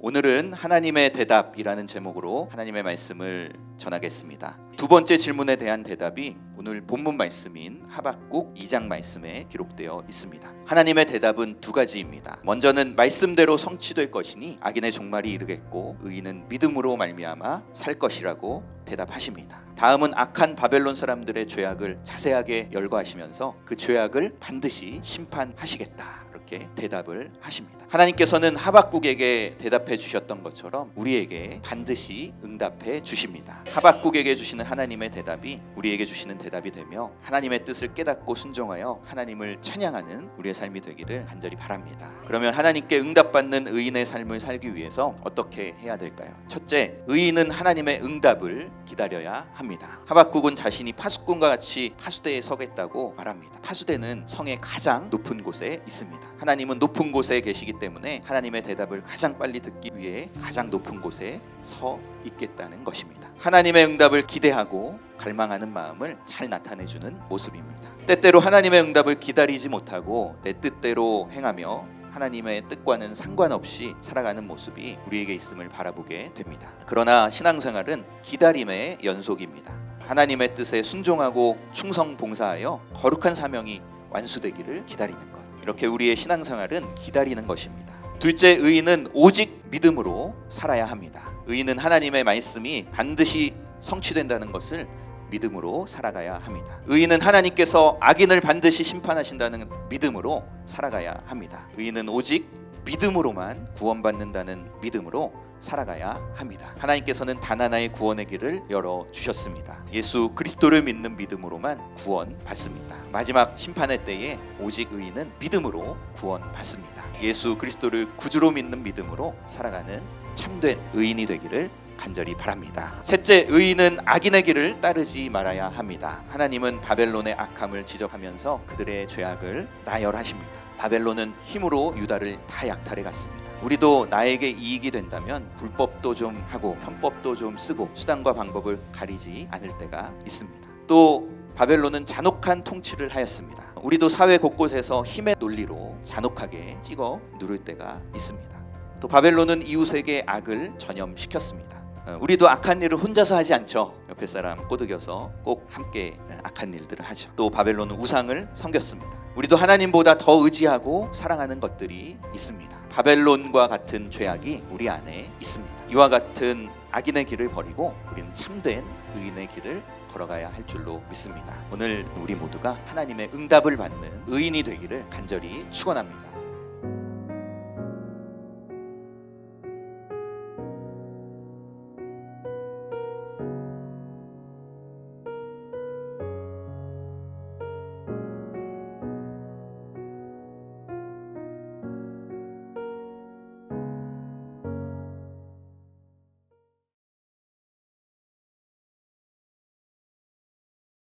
오늘은 하나님의 대답이라는 제목으로 하나님의 말씀을 전하겠습니다. 두 번째 질문에 대한 대답이 오늘 본문 말씀인 하박국 2장 말씀에 기록되어 있습니다. 하나님의 대답은 두 가지입니다. 먼저는 말씀대로 성취될 것이니 악인의 종말이 이르겠고 의인은 믿음으로 말미암아 살 것이라고 대답하십니다. 다음은 악한 바벨론 사람들의 죄악을 자세하게 열거하시면서 그 죄악을 반드시 심판하시겠다, 이렇게 대답을 하십니다. 하나님께서는 하박국에게 대답해 주셨던 것처럼 우리에게 반드시 응답해 주십니다. 하박국에게 주시는 하나님의 대답이 우리에게 주시는 대답이 되며 하나님의 뜻을 깨닫고 순종하여 하나님을 찬양하는 우리의 삶이 되기를 간절히 바랍니다. 그러면 하나님께 응답받는 의인의 삶을 살기 위해서 어떻게 해야 될까요? 첫째, 의인은 하나님의 응답을 기다려야 합니다. 하박국은 자신이 파수꾼과 같이 파수대에 서겠다고 말합니다. 파수대는 성의 가장 높은 곳에 있습니다. 하나님은 높은 곳에 계시기 때문에 하나님의 대답을 가장 빨리 듣기 위해 가장 높은 곳에 서 있겠다는 것입니다. 하나님의 응답을 기대하고 갈망하는 마음을 잘 나타내주는 모습입니다. 때때로 하나님의 응답을 기다리지 못하고 내 뜻대로 행하며 하나님의 뜻과는 상관없이 살아가는 모습이 우리에게 있음을 바라보게 됩니다. 그러나 신앙생활은 기다림의 연속입니다. 하나님의 뜻에 순종하고 충성 봉사하여 거룩한 사명이 완수되기를 기다리는 것, 이렇게 우리의 신앙생활은 기다리는 것입니다. 둘째, 의인은 오직 믿음으로 살아야 합니다. 의인은 하나님의 말씀이 반드시 성취된다는 것을 믿음으로 살아가야 합니다. 의인은 하나님께서 악인을 반드시 심판하신다는 믿음으로 살아가야 합니다. 의인은 오직 믿음으로만 구원받는다는 믿음으로 살아가야 합니다. 하나님께서는 단 하나의 구원의 길을 열어주셨습니다. 예수 그리스도를 믿는 믿음으로만 구원받습니다. 마지막 심판의 때에 오직 의인은 믿음으로 구원받습니다. 예수 그리스도를 구주로 믿는 믿음으로 살아가는 참된 의인이 되기를 간절히 바랍니다. 셋째, 의인은 악인의 길을 따르지 말아야 합니다. 하나님은 바벨론의 악함을 지적하면서 그들의 죄악을 나열하십니다. 바벨론은 힘으로 유다를 다 약탈해 갔습니다. 우리도 나에게 이익이 된다면 불법도 좀 하고 편법도 좀 쓰고 수단과 방법을 가리지 않을 때가 있습니다. 또 바벨론은 잔혹한 통치를 하였습니다. 우리도 사회 곳곳에서 힘의 논리로 잔혹하게 찍어 누를 때가 있습니다. 또 바벨론은 이웃에게 악을 전염시켰습니다. 우리도 악한 일을 혼자서 하지 않죠. 옆에 사람 꼬드겨서 꼭 함께 악한 일들을 하죠. 또 바벨론은 우상을 섬겼습니다. 우리도 하나님보다 더 의지하고 사랑하는 것들이 있습니다. 바벨론과 같은 죄악이 우리 안에 있습니다. 이와 같은 악인의 길을 버리고 우리는 참된 의인의 길을 걸어가야 할 줄로 믿습니다. 오늘 우리 모두가 하나님의 응답을 받는 의인이 되기를 간절히 축원합니다.